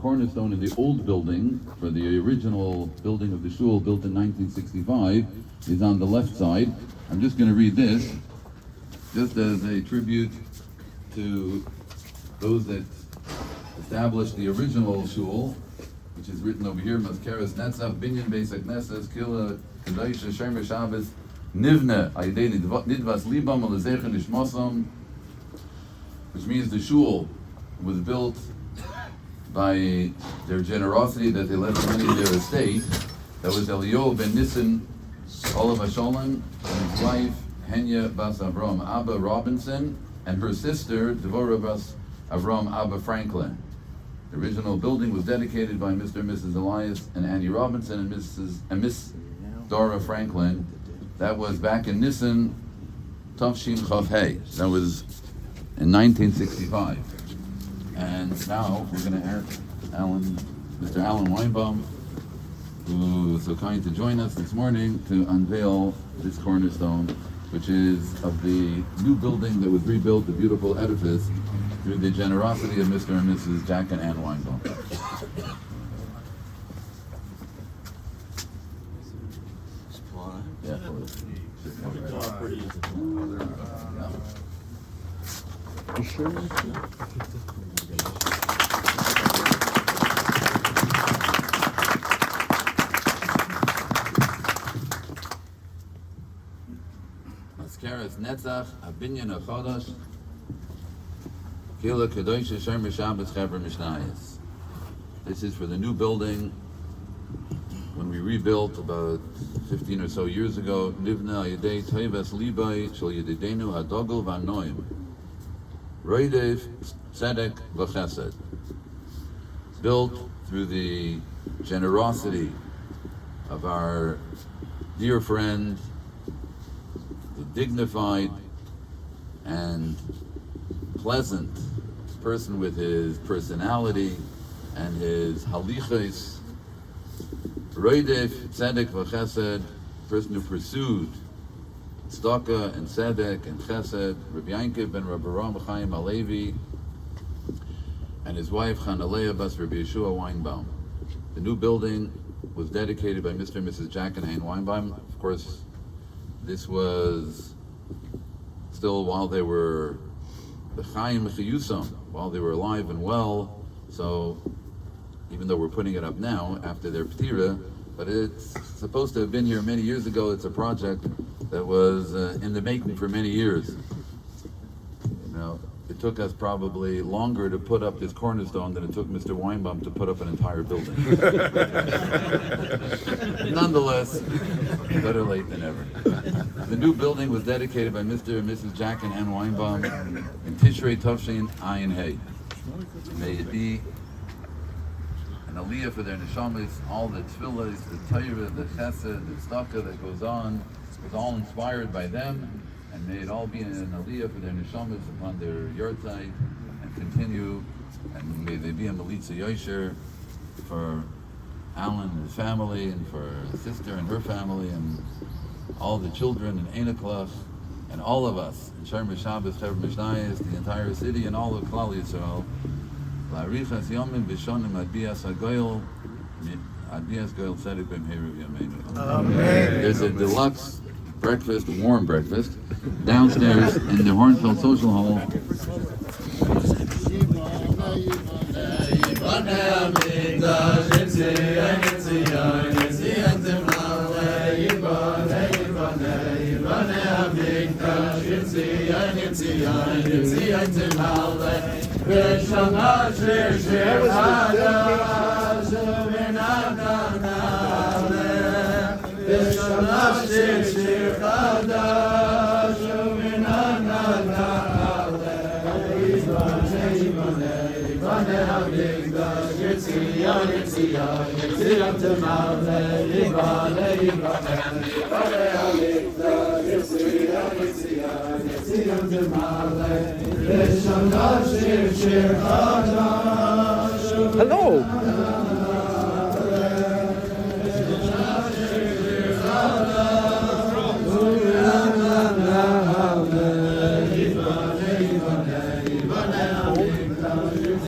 cornerstone in the old building, for the original building of the shul built in 1965, is on the left side. I'm just going to read this, just as a tribute to those that established the original shul, which is written over here, Mazkeres Netzach, Binyan Beis HaKnesses, Kila, Kedosh, Shemer Shabbos, Nivne, Ayidei Nidvas Libam, Alezecha Nishmosam, which means the shul was built by their generosity that they left money in their estate. That was Eliyahu ben Nissen, Olav Hasholem, and his wife, Henya Bas Avram Abba Robinson, and her sister, Devorah Bas Avram Abba Franklin. The original building was dedicated by Mr. and Mrs. Elias and Annie Robinson and Miss Dora Franklin. That was back in Nissen, Tavshin Chav Hey. That was in 1965. And now we're going to ask Mr. Alan Weinbaum, who was so kind to join us this morning to unveil this cornerstone, which is of the new building that was rebuilt, the beautiful edifice, through the generosity of Mr. and Mrs. Jack and Ann Weinbaum. Yeah, you sure? Mazkeres Netzach, Abinyan HaChodosh, Kila Kedosh Shemer Shabbos Chaver Mishnayos. This is for the new building. When we rebuilt about 15 or so years ago, Nivna Yedei Toivas Libai Shel Yedidenu Hadogel Vanoim Roidev Tzedek V'Chesed. Built through the generosity of our dear friend, the dignified and pleasant person with his personality and his halichos, Roidef Tzedek V'Chesed, person who pursued tzedakah and tzedek and chesed, Rabbi Yankiv ben Rabbi Ram Chaim Alevi, and his wife Chanalea Bas Rabbi Yeshua Weinbaum. The new building was dedicated by Mr. and Mrs. Jack and Ann Weinbaum. Of course, this was still while they were the Chaim Chiyusam, while they were alive and well. So even though we're putting it up now after their ptira, but it's supposed to have been here many years ago. It's a project that was in the making for many years. You know, it took us probably longer to put up this cornerstone than it took Mr. Weinbaum to put up an entire building. Nonetheless, better late than ever. The new building was dedicated by Mr. and Mrs. Jack and Ann Weinbaum in Tishrei Tavshin Ayin Hey. May it be an aliyah for their neshamas, all the tefillas, the Torah, the chesed, the tzedakah that goes on, was all inspired by them, and may it all be an aliyah for their neshamas upon their yortzai, and continue, and may they be a melitza yosher for Alan and his family, and for his sister and her family, and all the children in Einaklach, and all of us, in Shomer Shabbos, Chaver Mishnayos, the entire city, and all of Klal Yisrael. La'arichas yomim v'shonim adbias hagoyel, adbias goyel tzedek b'mheirav yameinu. Amen. There's a deluxe breakfast, warm breakfast, downstairs in the Hornfeld Social Hall. B'shana shir hadash v'nananale B'shana shir hadash v'nananale Yivane hamikdash Yitzion Yitzion Yitzion temale Yivane hamikdash Yitzion Yitzion Yitzion temale Hello.